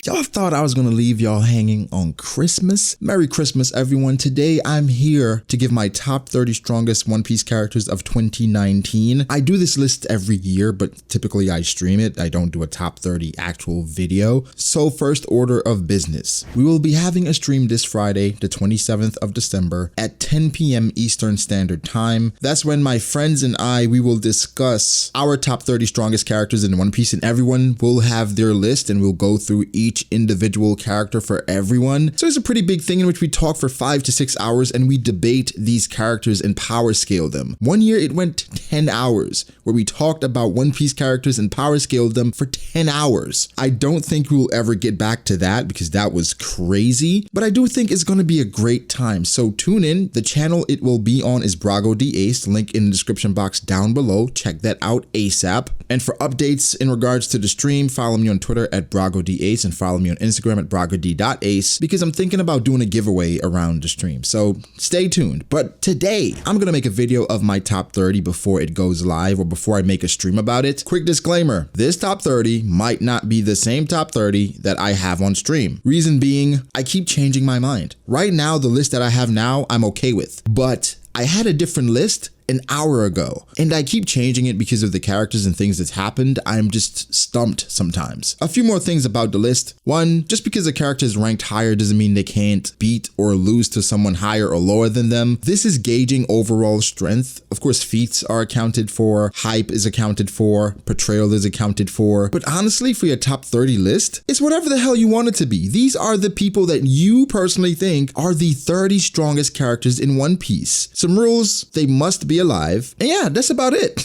Y'all thought I was gonna leave y'all hanging on Christmas? Merry Christmas, everyone. Today, I'm here to give my top 30 strongest One Piece characters of 2019. I do this list every year, but typically I stream it. I don't do a top 30 actual video. So first order of business. We will be having a stream this Friday, the 27th of December at 10 p.m. Eastern Standard Time. That's when my friends and we will discuss our top 30 strongest characters in One Piece, and everyone will have their list and we'll go through each individual character for everyone. So it's a pretty big thing in which we talk for 5 to 6 hours and we debate these characters and power scale them. One year it went 10 hours where we talked about One Piece characters and power scaled them for 10 hours. I don't think we will ever get back to that because that was crazy, but I do think it's going to be a great time. So tune in. The channel it will be on is B.D.A, link in the description box down below. Check that out ASAP. And for updates in regards to the stream, follow me on Twitter at B.D.A and follow me on Instagram at BragOD.ace because I'm thinking about doing a giveaway around the stream. So stay tuned. But today I'm going to make a video of my top 30 before it goes live or before I make a stream about it. Quick disclaimer, this top 30 might not be the same top 30 that I have on stream. Reason being, I keep changing my mind. Right now, the list that I have now, I'm okay with, but I had a different list an hour ago, and I keep changing it because of the characters and things that's happened. I'm just stumped sometimes. A few more things about the list. One, just because a character is ranked higher doesn't mean they can't beat or lose to someone higher or lower than them. This is gauging overall strength. Of course, feats are accounted for, hype is accounted for, portrayal is accounted for, but honestly, for your top 30 list, it's whatever the hell you want it to be. These are the people that you personally think are the 30 strongest characters in One Piece. Some rules, they must be alive. And yeah, that's about it.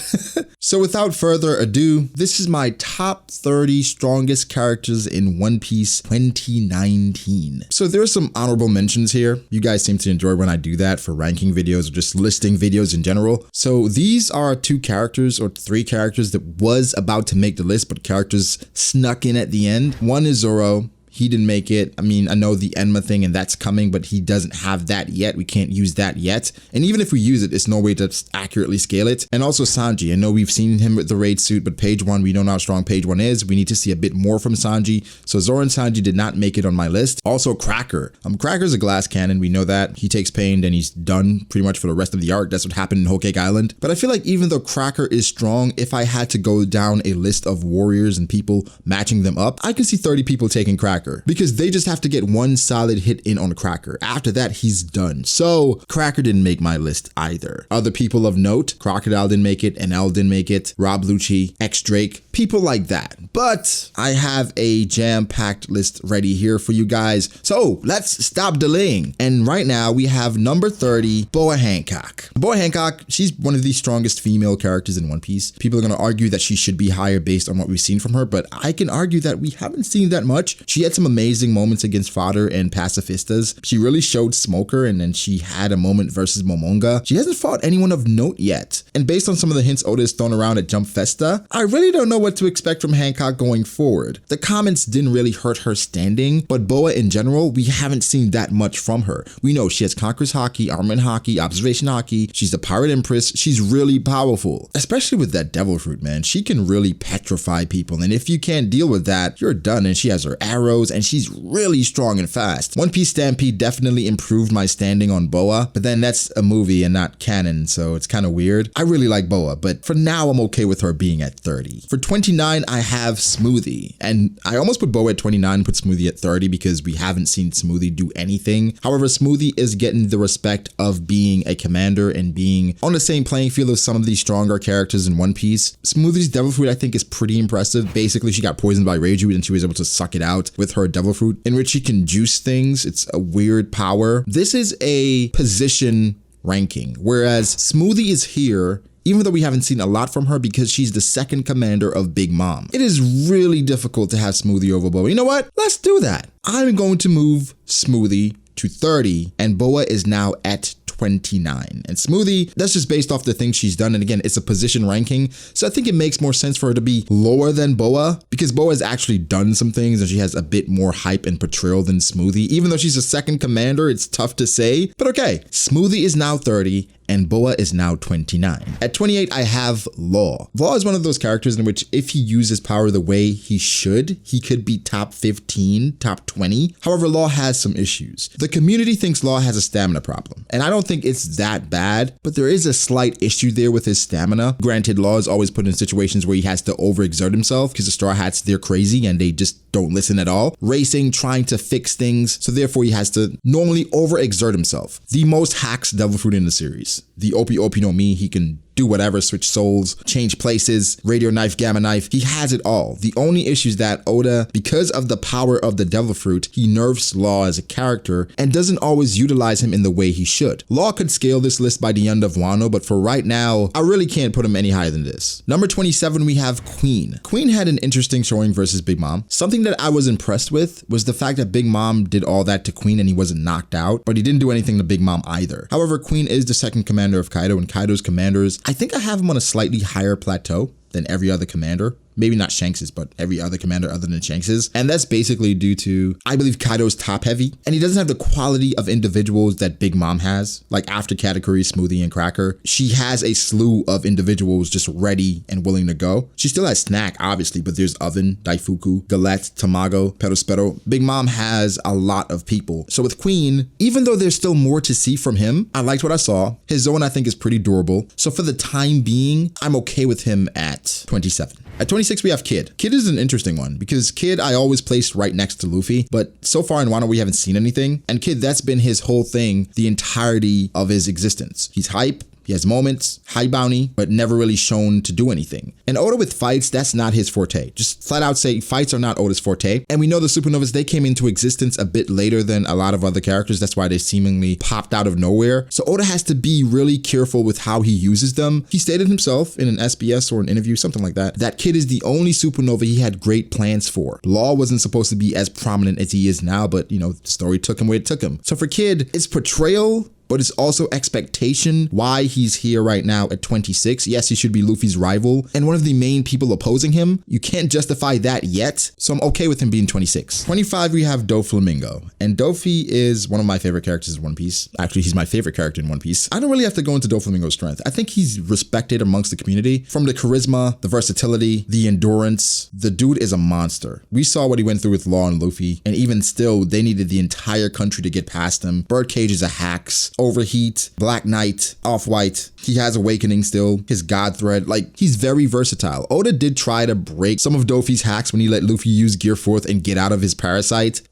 So without further ado, this is my top 30 strongest characters in One Piece 2019. So there are some honorable mentions here. You guys seem to enjoy when I do that for ranking videos or just listing videos in general. So these are 2 characters or 3 characters that was about to make the list, but characters snuck in at the end. One is Zorro. He didn't make it. I mean, I know the Enma thing and that's coming, but he doesn't have that yet. We can't use that yet. And even if we use it, it's no way to accurately scale it. And also Sanji. I know we've seen him with the raid suit, but page 1, we know how strong page 1 is. We need to see a bit more from Sanji. So Zoro and Sanji did not make it on my list. Also Cracker. Cracker's a glass cannon. We know that. He takes pain, then he's done pretty much for the rest of the arc. That's what happened in Whole Cake Island. But I feel like even though Cracker is strong, if I had to go down a list of warriors and people matching them up, I can see 30 people taking Cracker, because they just have to get one solid hit in on Cracker. After that, he's done. So Cracker didn't make my list either. Other people of note, Crocodile didn't make it, NL didn't make it, Rob Lucci, X Drake, people like that. But I have a jam-packed list ready here for you guys. So let's stop delaying. And right now we have number 30, Boa Hancock. Boa Hancock, she's one of the strongest female characters in One Piece. People are going to argue that she should be higher based on what we've seen from her, but I can argue that we haven't seen that much. She had some amazing moments against Fodder and Pacifistas. She really showed Smoker, and then she had a moment versus Momonga. She hasn't fought anyone of note yet. And based on some of the hints Oda has thrown around at Jump Festa, I really don't know what to expect from Hancock going forward. The comments didn't really hurt her standing, but Boa in general, we haven't seen that much from her. We know she has Conqueror's Haki, Armament Haki, Observation Haki. She's the Pirate Empress. She's really powerful, especially with that Devil Fruit, man. She can really petrify people, and if you can't deal with that, you're done. And she has her arrows, and she's really strong and fast. One Piece Stampede definitely improved my standing on Boa, but then that's a movie and not canon, so it's kind of weird. I really like Boa, but for now, I'm okay with her being at 30. For 29, I have Smoothie, and I almost put Boa at 29 and put Smoothie at 30 because we haven't seen Smoothie do anything. However, Smoothie is getting the respect of being a commander and being on the same playing field as some of these stronger characters in One Piece. Smoothie's Devil Fruit, I think, is pretty impressive. Basically, she got poisoned by Reiju and she was able to suck it out with her Devil Fruit, in which she can juice things. It's a weird power. This is a position ranking, whereas Smoothie is here even though we haven't seen a lot from her because she's the second commander of Big Mom. It is really difficult to have Smoothie over Boa. You know what? Let's do that. I'm going to move Smoothie to 30, and Boa is now at 29. And Smoothie, that's just based off the things she's done. And again, it's a position ranking. So I think it makes more sense for her to be lower than Boa because Boa has actually done some things and she has a bit more hype and portrayal than Smoothie. Even though she's a second commander, it's tough to say. But okay, Smoothie is now 30 and Boa is now 29. At 28, I have Law. Law is one of those characters in which if he uses power the way he should, he could be top 15, top 20. However, Law has some issues. The community thinks Law has a stamina problem, and I don't think it's that bad, but there is a slight issue there with his stamina. Granted, Law is always put in situations where he has to overexert himself because the Straw Hats, they're crazy and they just don't listen at all. Racing, trying to fix things, so therefore he has to normally overexert himself. The most hacks Devil Fruit in the series. The Opi no Mi, he can do whatever, switch souls, change places, radio knife, gamma knife. He has it all. The only issue is that Oda, because of the power of the Devil Fruit, he nerfs Law as a character and doesn't always utilize him in the way he should. Law could scale this list by the end of Wano, but for right now, I really can't put him any higher than this. Number 27, we have Queen. Queen had an interesting showing versus Big Mom. Something that I was impressed with was the fact that Big Mom did all that to Queen and he wasn't knocked out, but he didn't do anything to Big Mom either. However, Queen is the second commander of Kaito, and Kaito's commanders, I think I have him on a slightly higher plateau than every other commander. Maybe not Shanks's, but every other commander other than Shanks's. And that's basically due to, I believe Kaito's top heavy, and he doesn't have the quality of individuals that Big Mom has. Like after Katakuri, Smoothie, and Cracker, she has a slew of individuals just ready and willing to go. She still has Snack, obviously, but there's Oven, Daifuku, Galette, Tamago, Perospero. Big Mom has a lot of people. So with Queen, even though there's still more to see from him, I liked what I saw. His zone, I think, is pretty durable. So for the time being, I'm okay with him at 27. At 26, we have Kid. Kid is an interesting one because Kid I always placed right next to Luffy, but so far in Wano we haven't seen anything. And Kid, that's been his whole thing the entirety of his existence. He's hype. He has moments, high bounty, but never really shown to do anything. And Oda with fights, that's not his forte. Just flat out say fights are not Oda's forte. And we know the supernovas, they came into existence a bit later than a lot of other characters. That's why they seemingly popped out of nowhere. So Oda has to be really careful with how he uses them. He stated himself in an SBS or an interview, something like that, that Kid is the only supernova he had great plans for. Law wasn't supposed to be as prominent as he is now, but you know, the story took him where it took him. So for Kid, it's portrayal, but it's also expectation why he's here right now at 26. Yes, he should be Luffy's rival and one of the main people opposing him. You can't justify that yet, so I'm okay with him being 26. 25, we have Doflamingo, and Dofi is one of my favorite characters in One Piece. Actually, he's my favorite character in One Piece. I don't really have to go into Doflamingo's strength. I think he's respected amongst the community from the charisma, the versatility, the endurance. The dude is a monster. We saw what he went through with Law and Luffy, and even still, they needed the entire country to get past him. Birdcage is a hacks. Overheat, Black Knight, Off-White. He has Awakening still, his God Thread. Like, he's very versatile. Oda did try to break some of Dofi's hacks when he let Luffy use Gear Forth and get out of his parasite.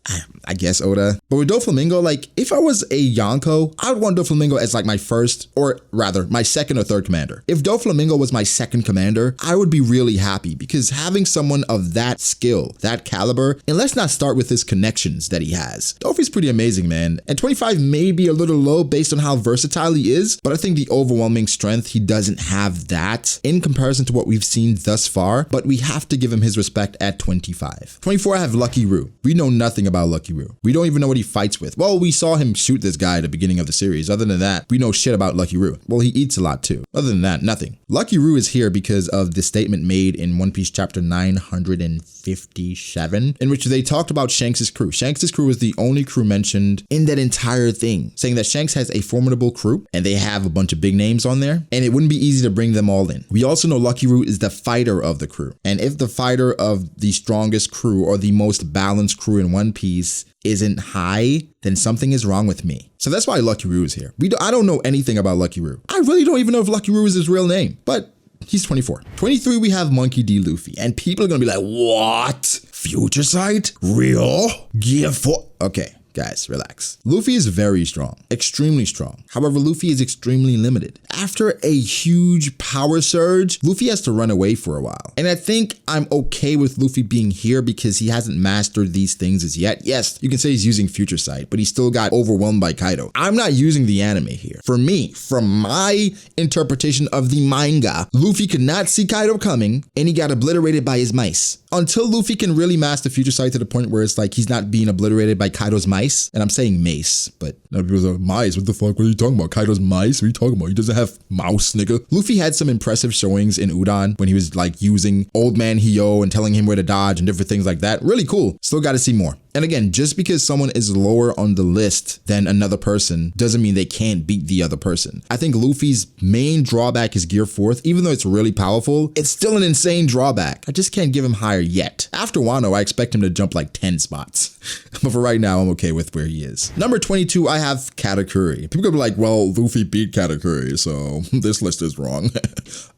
I guess Oda. But with Doflamingo, like, if I was a Yonko, I would want Doflamingo as like my first, or rather, my second or third commander. If Doflamingo was my second commander, I would be really happy because having someone of that skill, that caliber, and let's not start with his connections that he has. Dofi's pretty amazing, man. And 25 may be a little low based on how versatile he is, but I think the overwhelming strength, he doesn't have that in comparison to what we've seen thus far, but we have to give him his respect at 25. 24, I have Lucky Roo. We know nothing about Lucky Roo. We don't even know what he fights with. Well, we saw him shoot this guy at the beginning of the series. Other than that, we know shit about Lucky Roo. Well, he eats a lot too. Other than that, nothing. Lucky Roo is here because of the statement made in One Piece chapter 957, in which they talked about Shanks' crew. Shanks' crew was the only crew mentioned in that entire thing, saying that Shanks has a formidable crew and they have a bunch of big names on there and it wouldn't be easy to bring them all in. We also know Lucky Roo is the fighter of the crew, and if the fighter of the strongest crew or the most balanced crew in One Piece isn't high, then something is wrong with me. So that's why Lucky Roo is here. I don't know anything about Lucky Roo. I really don't even know if Lucky Roo is his real name, but he's 24. 23, we have Monkey D. Luffy, and people are gonna be like, what? Future Sight? Real? Gear 4? Okay. Guys, relax. Luffy is very strong, extremely strong. However, Luffy is extremely limited. After a huge power surge, Luffy has to run away for a while. And I think I'm okay with Luffy being here because he hasn't mastered these things as yet. Yes, you can say he's using Future Sight, but he still got overwhelmed by Kaito. I'm not using the anime here. For me, from my interpretation of the manga, Luffy could not see Kaito coming and he got obliterated by his mice. Until Luffy can really master Future Sight to the point where it's like he's not being obliterated by Kaito's mice. And I'm saying mace, but people are like, mice, what the fuck? What are you talking about? Kaito's mice? What are you talking about? He doesn't have mouse, nigga. Luffy had some impressive showings in Udon when he was like using Old Man Hyo and telling him where to dodge and different things like that. Really cool. Still got to see more. And again, just because someone is lower on the list than another person doesn't mean they can't beat the other person. I think Luffy's main drawback is Gear 4th. Even though it's really powerful, it's still an insane drawback. I just can't give him higher yet. After Wano, I expect him to jump like 10 spots. But for right now, I'm okay with where he is. Number 22, I have Katakuri. People could be like, well, Luffy beat Katakuri, so this list is wrong.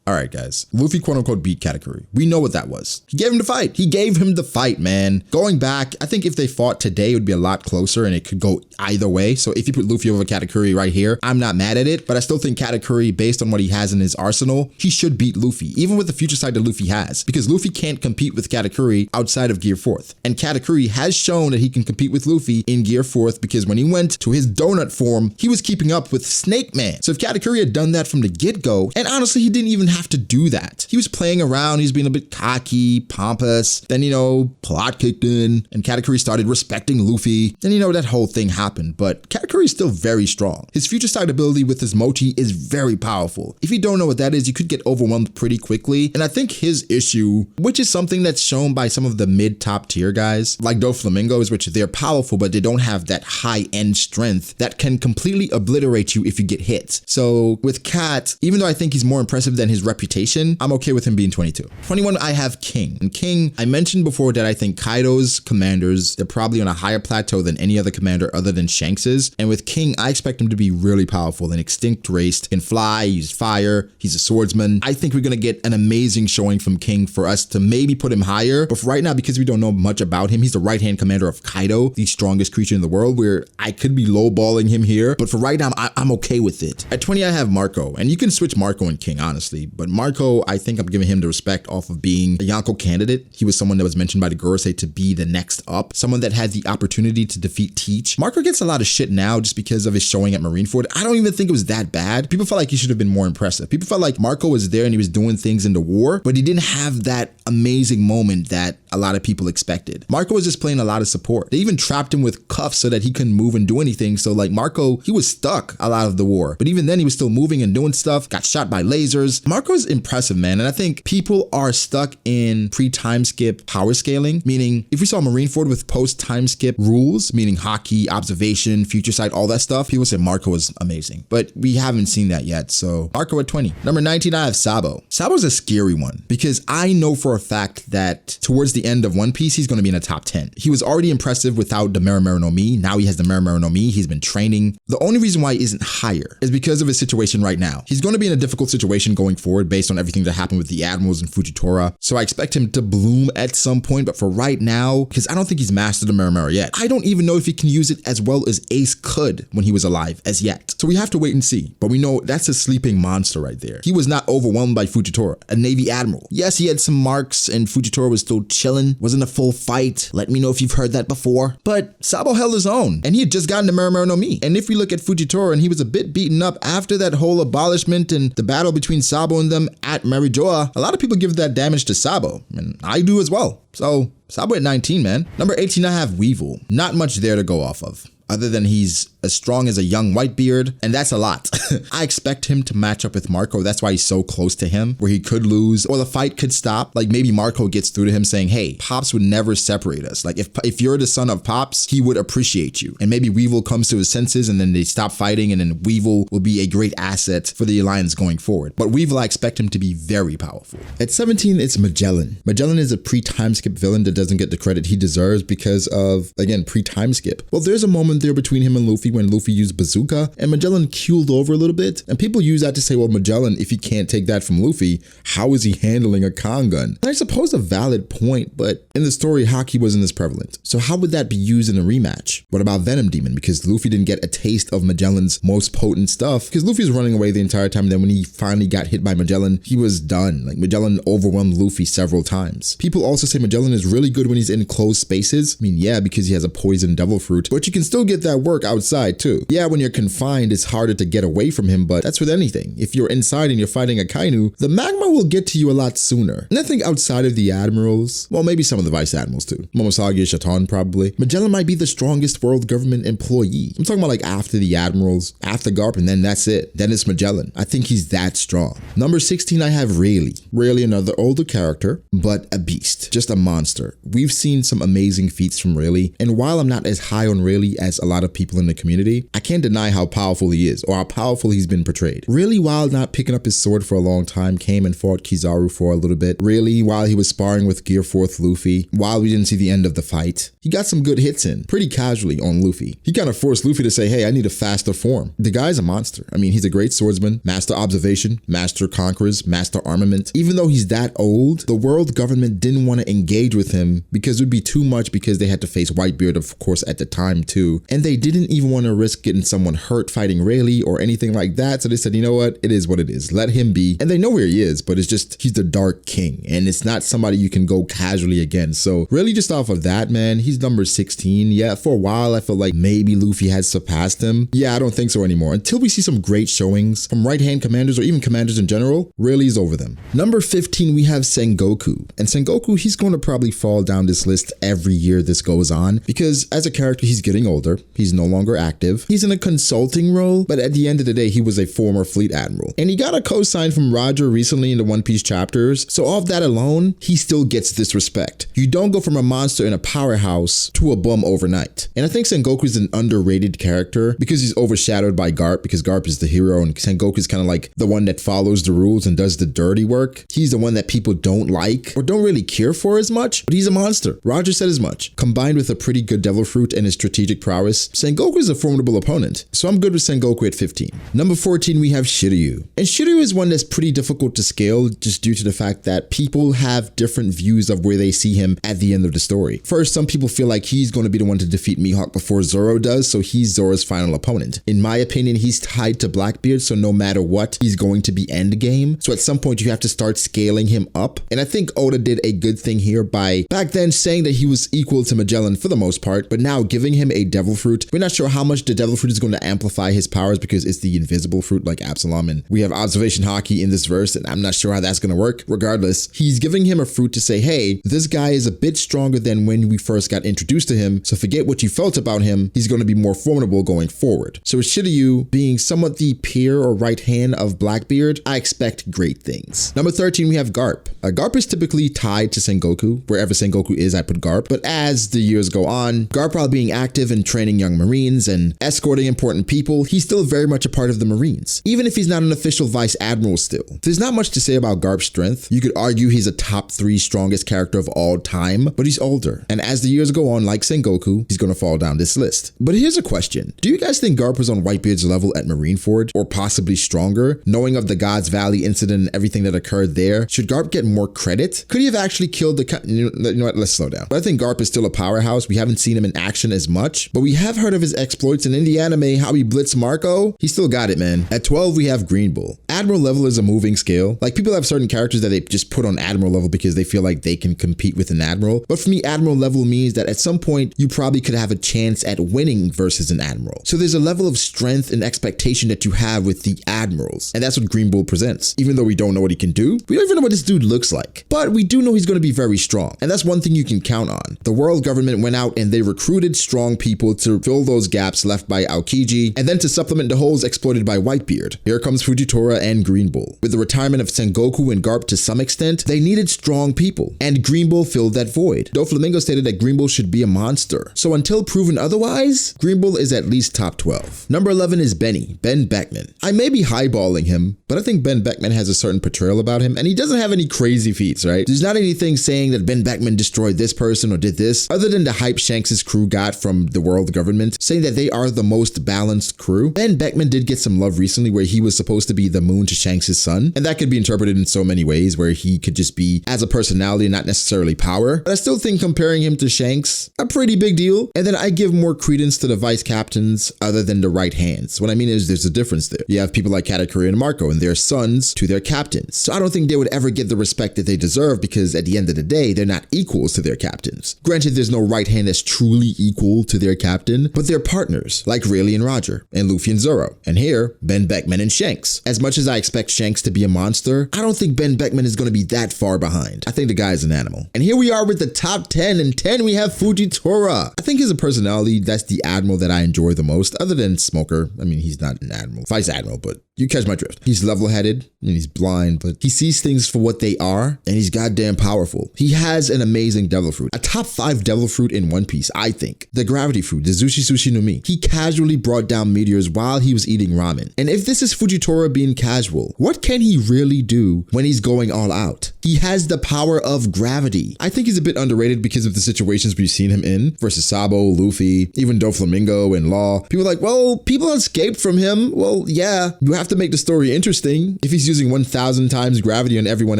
All right, guys. Luffy quote unquote beat Katakuri. We know what that was. He gave him the fight. He gave him the fight, man. Going back, I think if they fought today, it would be a lot closer and it could go either way. So if you put Luffy over Katakuri right here, I'm not mad at it, but I still think Katakuri, based on what he has in his arsenal, he should beat Luffy, even with the future side that Luffy has, because Luffy can't compete with Katakuri outside of Gear 4th. And Katakuri has shown that he can compete with Luffy in Gear 4th because when he went to his donut form, he was keeping up with Snake Man. So if Katakuri had done that from the get-go, and honestly, he didn't even have to do that. He was playing around, he was being a bit cocky, pompous, then, you know, plot kicked in, and Katakuri started respecting Luffy. Then, you know, that whole thing happened, but Katakuri is still very strong. His future side ability with his mochi is very powerful. If you don't know what that is, you could get overwhelmed pretty quickly. And I think his issue, which is something that's shown by some of the mid-top tier guys, like Doflamingos, which they're powerful, but they don't have that high-end strength that can completely obliterate you if you get hit. So with Kat, even though I think he's more impressive than his reputation, I'm okay with him being 22. 21, I have King. And King, I mentioned before that I think Kaito's commanders, they're probably on a higher plateau than any other commander other than Shanks's. And with King, I expect him to be really powerful and extinct raced, can fly, use fire, he's a swordsman. I think we're gonna get an amazing showing from King for us to maybe put him higher. But for right now, because we don't know much about him, he's the right-hand commander of Kaito, the strongest creature in the world, where I could be lowballing him here. But for right now, I'm okay with it. At 20, I have Marco. And you can switch Marco and King, honestly. But Marco, I think I'm giving him the respect off of being a Yonko candidate. He was someone that was mentioned by the Gorosei to be the next up. Someone that had the opportunity to defeat Teach. Marco gets a lot of shit now just because of his showing at Marineford. I don't even think it was that bad. People felt like he should have been more impressive. People felt like Marco was there and he was doing things in the war, but he didn't have that amazing moment that a lot of people expected. Marco was just playing a lot of support. They even trapped him with cuffs so that he couldn't move and do anything. So like Marco, he was stuck a lot of the war, but even then he was still moving and doing stuff, got shot by lasers. Marco is impressive, man. And I think people are stuck in pre-time skip power scaling, meaning if we saw Marineford with post-time skip rules, meaning hockey, observation, future sight, all that stuff, people say Marco is amazing, but we haven't seen that yet. So Marco at 20. Number 19, I have Sabo. Sabo's a scary one because I know for a fact that towards the end of One Piece, he's going to be in the top 10. He was already impressive without the Merimero no Mi. Now he has the Merimero no Mi. He's been training. The only reason why he isn't higher is because of his situation right now. He's going to be in a difficult situation going forward based on everything that happened with the Admirals and Fujitora. So I expect him to bloom at some point, but for right now, because I don't think he's mastered the Merimero yet. I don't even know if he can use it as well as Ace could when he was alive as yet. So we have to wait and see. But we know that's a sleeping monster right there. He was not overwhelmed by Fujitora, a Navy Admiral. Yes, he had some marks and Fujitora was still chilling. Wasn't a full fight. Let me know if you've heard that before. But Sabo held his own and he had just gotten the Merimero no Mi. And if we look at Fujitora, and he was a bit beaten up after that whole abolishment and the battle between Sabo and them at Marijoa, a lot of people give that damage to Sabo, and I do as well. So Sabo at 19, man. Number 18, I have Weevil. Not much there to go off of, other than he's as strong as a young Whitebeard, and that's a lot. I expect him to match up with Marco. That's why he's so close to him, where he could lose or the fight could stop. Like maybe Marco gets through to him saying, hey, Pops would never separate us. Like if you're the son of Pops, he would appreciate you. And maybe Weevil comes to his senses and then they stop fighting, and then Weevil will be a great asset for the Alliance going forward. But Weevil, I expect him to be very powerful. At 17, it's Magellan. Magellan is a pre-time skip villain that doesn't get the credit he deserves because of, again, pre-time skip. Well, there's a moment there between him and Luffy when Luffy used Bazooka and Magellan keeled over a little bit, and people use that to say, well, Magellan, if he can't take that from Luffy, how is he handling a Kong gun? And I suppose a valid point, but in the story, Haki wasn't as prevalent. So how would that be used in a rematch? What about Venom Demon? Because Luffy didn't get a taste of Magellan's most potent stuff because Luffy was running away the entire time, and then when he finally got hit by Magellan, he was done. Like Magellan overwhelmed Luffy several times. People also say Magellan is really good when he's in closed spaces. I mean, yeah, because he has a poison devil fruit, but you can still get that work outside too. Yeah, when you're confined, it's harder to get away from him, but that's with anything. If you're inside and you're fighting a Kainu, the magma will get to you a lot sooner. And I think outside of the admirals, well, maybe some of the vice admirals too. Momosagi Shatan probably. Magellan might be the strongest world government employee. I'm talking about like after the admirals, after Garp, and then that's it. Then it's Magellan. I think he's that strong. Number 16, I have Rayleigh. Rayleigh, another older character, but a beast, just a monster. We've seen some amazing feats from Rayleigh, and while I'm not as high on Rayleigh as a lot of people in the community, I can't deny how powerful he is, or how powerful he's been portrayed. Rayleigh, while not picking up his sword for a long time, came and fought Kizaru for a little bit. Rayleigh, while he was sparring with Gear 4th Luffy, while we didn't see the end of the fight, he got some good hits in, pretty casually on Luffy. He kind of forced Luffy to say, hey, I need a faster form. The guy's a monster. I mean, he's a great swordsman, master observation, master conquerors, master armament. Even though he's that old, the world government didn't want to engage with him because it would be too much, because they had to face Whitebeard, of course, at the time too. And they didn't even want to risk getting someone hurt fighting Rayleigh or anything like that. So they said, you know what? It is what it is. Let him be. And they know where he is, but it's just, he's the Dark King, and it's not somebody you can go casually against. So really just off of that, man, he's number 16. Yeah, for a while, I felt like maybe Luffy had surpassed him. Yeah, I don't think so anymore. Until we see some great showings from right-hand commanders or even commanders in general, Rayleigh's over them. Number 15, we have Sengoku. And Sengoku, he's going to probably fall down this list every year this goes on, because as a character, he's getting older. He's no longer active. He's in a consulting role, but at the end of the day, he was a former fleet admiral. And he got a cosign from Roger recently in the One Piece chapters. So off that alone, he still gets this respect. You don't go from a monster in a powerhouse to a bum overnight. And I think Sengoku is an underrated character because he's overshadowed by Garp, because Garp is the hero and Sengoku is kind of like the one that follows the rules and does the dirty work. He's the one that people don't like or don't really care for as much, but he's a monster. Roger said as much. Combined with a pretty good devil fruit and his strategic prowess, Sengoku is a formidable opponent. So I'm good with Sengoku at 15. Number 14, we have Shiryu. And Shiryu is one that's pretty difficult to scale just due to the fact that people have different views of where they see him at the end of the story. First, some people feel like he's going to be the one to defeat Mihawk before Zorro does, so he's Zoro's final opponent. In my opinion, he's tied to Blackbeard, so no matter what, he's going to be endgame. So at some point, you have to start scaling him up. And I think Oda did a good thing here by back then saying that he was equal to Magellan for the most part, but now giving him a devil fruit. We're not sure how much the devil fruit is going to amplify his powers because it's the invisible fruit like Absalom, and we have observation hockey in this verse, and I'm not sure how that's going to work. Regardless, he's giving him a fruit to say, hey, this guy is a bit stronger than when we first got introduced to him, so forget what you felt about him. He's going to be more formidable going forward. So with Shiryu being somewhat the peer or right hand of Blackbeard, I expect great things. Number 13, we have Garp. Garp is typically tied to Sengoku. Wherever Sengoku is, I put Garp. But as the years go on, Garp, while being active and training young Marines and escorting important people, he's still very much a part of the Marines. Even if he's not an official vice admiral still. There's not much to say about Garp's strength. You could argue he's a top 3 strongest character of all time, but he's older. And as the years go on, like Sengoku, he's going to fall down this list. But here's a question. Do you guys think Garp was on Whitebeard's level at Marineford, or possibly stronger? Knowing of the God's Valley incident and everything that occurred there, should Garp get more credit? Could he have actually killed the... You know what? Let's slow down. But I think Garp is still a powerhouse. We haven't seen him in action as much, but we have heard of his exploits, and in the anime, how he blitzed Marco, he still got it, man. At 12, we have Greenville. Admiral level is a moving scale. Like, people have certain characters that they just put on Admiral level because they feel like they can compete with an Admiral. But for me, Admiral level means that at some point, you probably could have a chance at winning versus an Admiral. So there's a level of strength and expectation that you have with the Admirals. And that's what Greenville presents. Even though we don't know what he can do, we don't even know what this dude looks like. But we do know he's going to be very strong. And that's one thing you can count on. The world government went out and they recruited strong people to fill those gaps left by Aokiji, and then to supplement the holes exploited by Whitebeard. Here comes Fujitora and Greenville. With the retirement of Sengoku and Garp to some extent, they needed strong people, and Greenville filled that void. Doflamingo stated that Greenville should be a monster. So until proven otherwise, Greenville is at least top 12. Number 11 is Ben Beckman. I may be highballing him, but I think Ben Beckman has a certain portrayal about him, and he doesn't have any crazy feats, right? There's not anything saying that Ben Beckman destroyed this person or did this, other than the hype Shanks' crew got from the world government, saying that they are the most balanced crew. Ben Beckman did get some love recently where he was supposed to be the moon moon to Shanks' son. And that could be interpreted in so many ways where he could just be as a personality and not necessarily power. But I still think comparing him to Shanks, a pretty big deal. And then I give more credence to the vice captains other than the right hands. What I mean is there's a difference there. You have people like Katakuri and Marco and their sons to their captains. So I don't think they would ever get the respect that they deserve because at the end of the day, they're not equals to their captains. Granted, there's no right hand that's truly equal to their captain, but they're partners like Rayleigh and Roger and Luffy and Zorro. And here, Ben Beckman and Shanks. As much as I expect Shanks to be a monster, I don't think Ben Beckman is going to be that far behind. I think the guy is an animal. And here we are with the top 10. And 10, we have Fujitora. I think as a personality, that's the admiral that I enjoy the most, other than Smoker. I mean, he's not an admiral, vice admiral, but you catch my drift. He's level-headed and he's blind, but he sees things for what they are and he's goddamn powerful. He has an amazing devil fruit. A top 5 devil fruit in One Piece, I think. The gravity fruit, the Zushi Sushi no Mi. He casually brought down meteors while he was eating ramen. And if this is Fujitora being casual, what can he really do when he's going all out? He has the power of gravity. I think he's a bit underrated because of the situations we've seen him in versus Sabo, Luffy, even Doflamingo and Law. People are like, well, people escaped from him. Well, yeah, you have to make the story interesting. If he's using 1,000 times gravity on everyone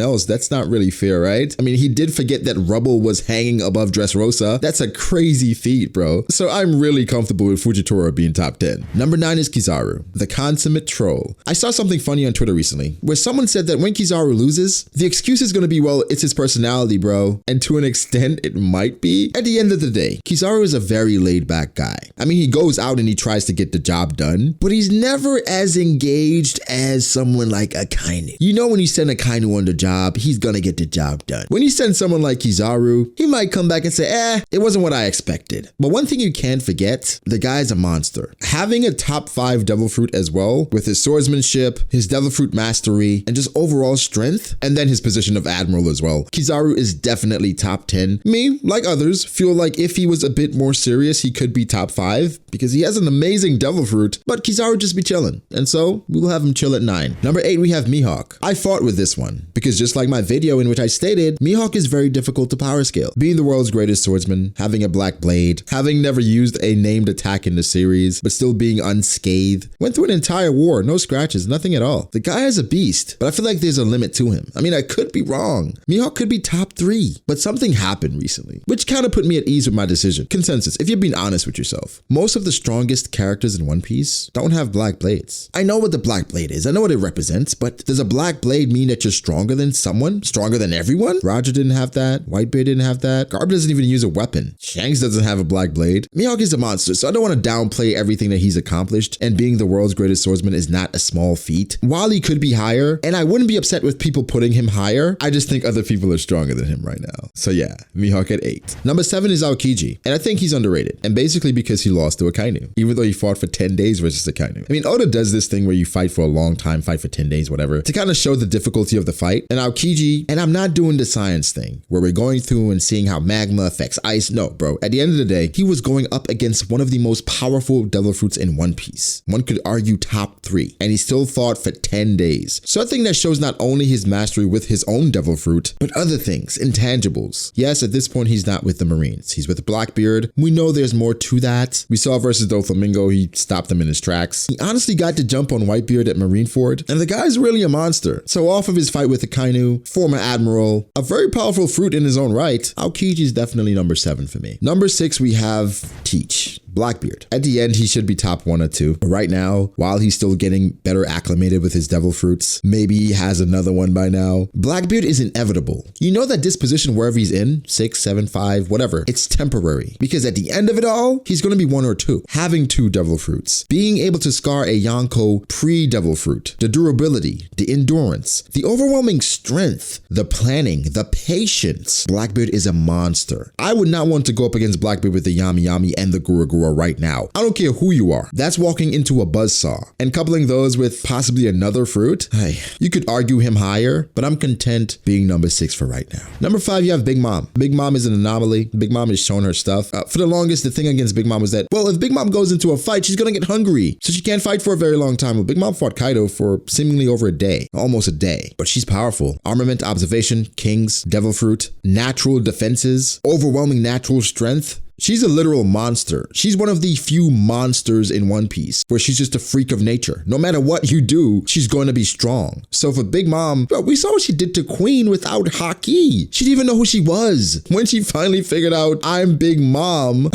else, that's not really fair, right? I mean, he did forget that rubble was hanging above Dressrosa. That's a crazy feat, bro. So I'm really comfortable with Fujitora being top 10. Number 9 is Kizaru, the consummate troll. I saw something funny on Twitter recently where someone said that when Kizaru loses, the excuse is going to be, well, it's his personality, bro. And to an extent, it might be. At the end of the day, Kizaru is a very laid back guy. I mean, he goes out and he tries to get the job done, but he's never as engaged as someone like Akainu. You know, when you send Akainu on the job, he's gonna get the job done. When you send someone like Kizaru, he might come back and say, it wasn't what I expected. But one thing you can't forget, the guy's a monster. Having a top 5 devil fruit as well, with his swordsmanship, his devil fruit mastery, and just overall strength, and then his position of admiral as well. Kizaru is definitely top 10. Me, like others, feel like if he was a bit more serious, he could be top 5 because he has an amazing devil fruit, but Kizaru just be chilling. And so we will have him chill at 9. Number 8, we have Mihawk. I fought with this one because just like my video in which I stated, Mihawk is very difficult to power scale. Being the world's greatest swordsman, having a black blade, having never used a named attack in the series, but still being unscathed, went through an entire war, no scratches, nothing at all. The guy is a beast, but I feel like there's a limit to him. I mean, I could be wrong. Mihawk could be top 3, but something happened recently, which kind of put me at ease with my decision. Consensus, if you're being honest with yourself, most of the strongest characters in One Piece don't have black blades. I know what the black blade is, I know what it represents, but does a black blade mean that you're stronger than someone? Stronger than everyone? Roger didn't have that, Whitebeard didn't have that, Garb doesn't even use a weapon, Shanks doesn't have a black blade. Mihawk is a monster, so I don't want to downplay everything that he's accomplished, and being the world's greatest swordsman is not a small feat. While he could be higher, and I wouldn't be upset with people putting him higher, I just think other people are stronger than him right now. So yeah, Mihawk at 8. Number 7 is Aokiji, and I think he's underrated, and basically because he lost to Akainu, even though he fought for 10 days versus Akainu. I mean, Oda does this thing where you fight for a long time, fight for 10 days, whatever, to kind of show the difficulty of the fight. And Aokiji, and I'm not doing the science thing where we're going through and seeing how magma affects ice. No, bro. At the end of the day, he was going up against one of the most powerful devil fruits in One Piece. One could argue top 3, and he still fought for 10 days. So I think that shows not only his mastery with his own devil fruit, but other things, intangibles. Yes, at this point, he's not with the Marines. He's with Blackbeard. We know there's more to that. We saw versus Doflamingo, he stopped him in his tracks. He honestly got to jump on Whitebeard at Marineford, and the guy's really a monster. So off of his fight with Akainu, former admiral, a very powerful fruit in his own right, Aokiji is definitely number 7 for me. Number 6, we have Teach. Blackbeard. At the end, he should be top 1 or 2. But right now, while he's still getting better acclimated with his devil fruits, maybe he has another one by now. Blackbeard is inevitable. You know that disposition wherever he's in, 6, 7, 5, whatever, it's temporary. Because at the end of it all, he's going to be 1 or 2. Having 2 devil fruits, being able to scar a Yonko pre-devil fruit, the durability, the endurance, the overwhelming strength, the planning, the patience. Blackbeard is a monster. I would not want to go up against Blackbeard with the Yami Yami and the Gura Gura right now. I don't care who you are. That's walking into a buzzsaw. And coupling those with possibly another fruit, hey, you could argue him higher, but I'm content being number 6 for right now. Number 5, you have Big Mom. Big Mom is an anomaly. Big Mom has shown her stuff. For the longest, the thing against Big Mom was that, well, if Big Mom goes into a fight, she's gonna get hungry. So she can't fight for a very long time. Well, Big Mom fought Kaito for seemingly over a day, almost a day. But she's powerful. Armament, observation, kings, devil fruit, natural defenses, overwhelming natural strength. She's a literal monster. She's one of the few monsters in One Piece where she's just a freak of nature. No matter what you do, she's going to be strong. So for Big Mom, bro, we saw what she did to Queen without Haki. She didn't even know who she was. When she finally figured out I'm Big Mom,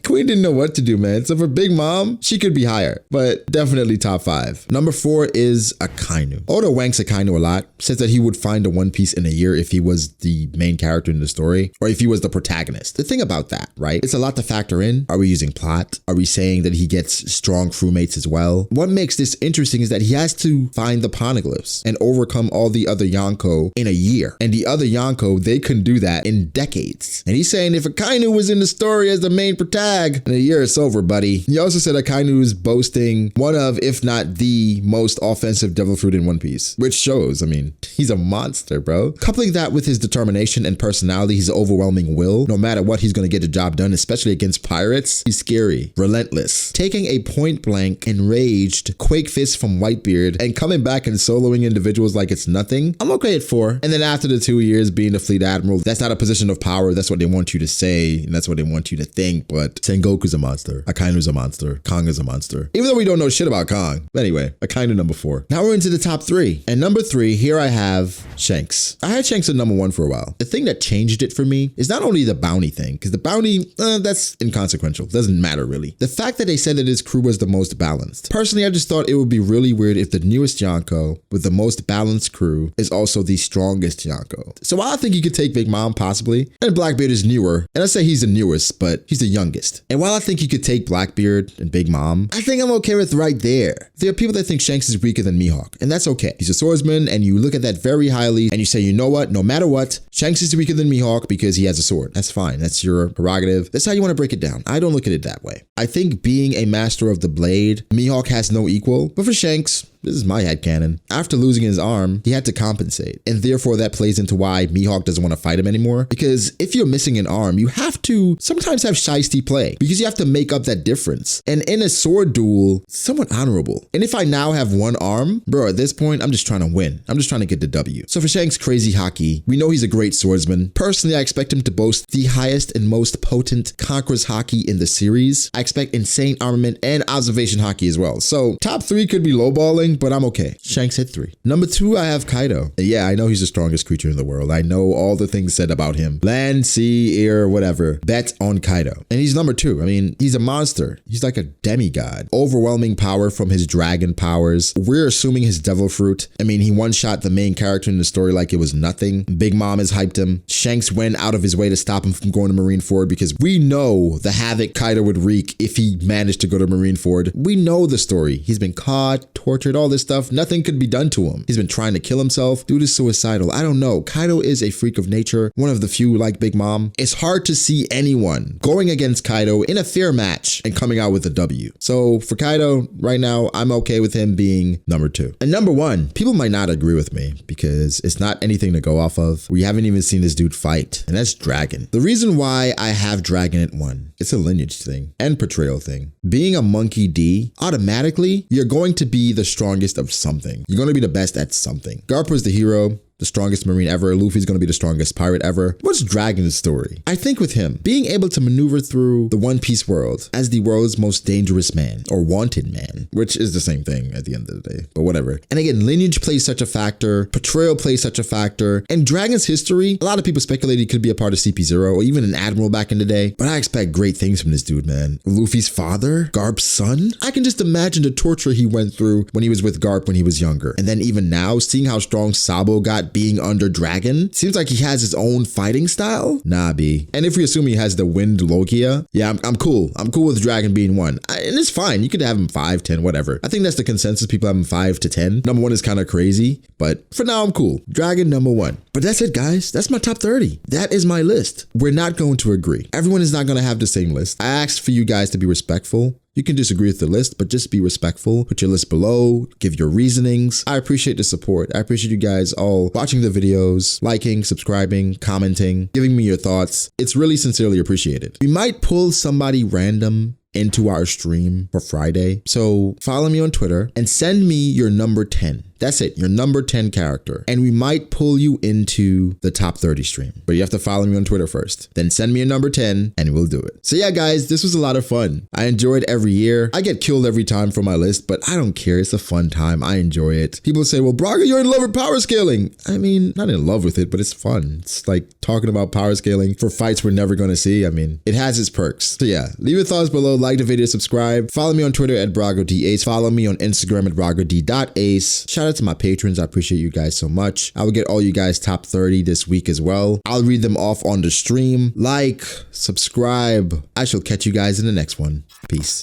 Queen didn't know what to do, man. So for Big Mom, she could be higher, but definitely top 5. Number 4 is Akainu. Oda wanks Akainu a lot, says that he would find a One Piece in a year if he was the main character in the story, or if he was the protagonist. The thing about that, right? It's a lot to factor in. Are we using plot? Are we saying that he gets strong crewmates as well? What makes this interesting is that he has to find the poneglyphs and overcome all the other Yonko in a year. And the other Yonko, they couldn't do that in decades. And he's saying if Akainu was in the story as the main protag, in a year it's over, buddy. He also said Akainu is boasting one of, if not the most offensive devil fruit in One Piece, which shows, I mean, he's a monster, bro. Coupling that with his determination and personality, his overwhelming will, no matter what, he's going to get the job done, especially against pirates. He's scary, relentless. Taking a point blank, enraged Quake Fist from Whitebeard and coming back and soloing individuals like it's nothing, I'm okay at 4. And then after the 2 years being the fleet admiral, that's not a position of power. That's what they want you to say, and that's what they want you to think. But Sengoku's a monster. Akainu's a monster. Kong is a monster. Even though we don't know shit about Kong. Anyway, Akainu number 4. Now we're into the top 3. And number 3, here I have Shanks. I had Shanks at number 1 for a while. The thing that changed it for me is not only the bounty thing, because the bounty, that's inconsequential. Doesn't matter really. The fact that they said that his crew was the most balanced. Personally, I just thought it would be really weird if the newest Yonko with the most balanced crew is also the strongest Yonko. So while I think you could take Big Mom possibly, and Blackbeard is newer, and I say he's the newest, but he's the youngest. And while I think you could take Blackbeard and Big Mom, I think I'm okay with right there. There are people that think Shanks is weaker than Mihawk, and that's okay. He's a swordsman, and you look at that very highly, and you say, you know what, no matter what, Shanks is weaker than Mihawk because he has a sword. That's fine. That's your prerogative. That's how you want to break it down. I don't look at it that way. I think being a master of the blade, Mihawk has no equal, but for Shanks, this is my headcanon. After losing his arm, he had to compensate. And therefore that plays into why Mihawk doesn't want to fight him anymore. Because if you're missing an arm, you have to sometimes have shiesty play because you have to make up that difference. And in a sword duel, it's somewhat honorable. And if I now have one arm, bro, at this point, I'm just trying to win. I'm just trying to get the W. So for Shanks' crazy haki, we know he's a great swordsman. Personally, I expect him to boast the highest and most potent conqueror's haki in the series. I expect insane armament and observation haki as well. So top 3 could be lowballing, but I'm okay. Shanks hit 3. Number 2, I have Kaito. Yeah, I know he's the strongest creature in the world. I know all the things said about him. Land, sea, air, whatever. Bet on Kaito. And he's number 2. I mean, he's a monster. He's like a demigod. Overwhelming power from his dragon powers. We're assuming his devil fruit. I mean, he one-shot the main character in the story like it was nothing. Big Mom has hyped him. Shanks went out of his way to stop him from going to Marineford because we know the havoc Kaito would wreak if he managed to go to Marineford. We know the story. He's been caught, tortured, all this stuff. Nothing could be done to him. He's been trying to kill himself. Dude is suicidal. I don't know. Kaito is a freak of nature. One of the few like Big Mom. It's hard to see anyone going against Kaito in a fair match and coming out with a W. So for Kaito, right now, I'm okay with him being number 2. And number 1, people might not agree with me because it's not anything to go off of. We haven't even seen this dude fight, and that's Dragon. The reason why I have Dragon at 1, it's a lineage thing and portrayal thing. Being a monkey D, automatically, you're going to be the strongest of something. You're going to be the best at something. Garp was the hero, the strongest marine ever. Luffy's going to be the strongest pirate ever. What's Dragon's story? I think with him, being able to maneuver through the One Piece world as the world's most dangerous man or wanted man, which is the same thing at the end of the day, but whatever. And again, lineage plays such a factor, portrayal plays such a factor, and Dragon's history, a lot of people speculate he could be a part of CP0 or even an admiral back in the day, but I expect great things from this dude, man. Luffy's father? Garp's son? I can just imagine the torture he went through when he was with Garp when he was younger. And then even now, seeing how strong Sabo got being under Dragon, seems like he has his own fighting style. Nah, B. And if we assume he has the wind Logia, yeah, I'm cool. I'm cool with Dragon being 1. And it's fine. You could have him 5, 10, whatever. I think that's the consensus. People have him 5 to 10. Number 1 is kind of crazy, but for now I'm cool. Dragon number 1. But that's it, guys. That's my top 30. That is my list. We're not going to agree. Everyone is not going to have the same list. I asked for you guys to be respectful. You can disagree with the list, but just be respectful. Put your list below, give your reasonings. I appreciate the support. I appreciate you guys all watching the videos, liking, subscribing, commenting, giving me your thoughts. It's really sincerely appreciated. We might pull somebody random into our stream for Friday. So follow me on Twitter and send me your number 10. That's it, your number 10 character. And we might pull you into the top 30 stream, but you have to follow me on Twitter first. Then send me a number 10 and we'll do it. So yeah, guys, this was a lot of fun. I enjoy it every year. I get killed every time for my list, but I don't care. It's a fun time. I enjoy it. People say, well, Braga, you're in love with power scaling. I mean, not in love with it, but it's fun. It's like talking about power scaling for fights we're never going to see. I mean, it has its perks. So yeah, leave your thoughts below, like the video, subscribe. Follow me on Twitter at BragoDAce. Follow me on Instagram at BragoD.ace. Shout out to my patrons. I appreciate you guys so much. I will get all you guys top 30 this week as well. I'll read them off on the stream. Like, subscribe. I shall catch you guys in the next one. Peace.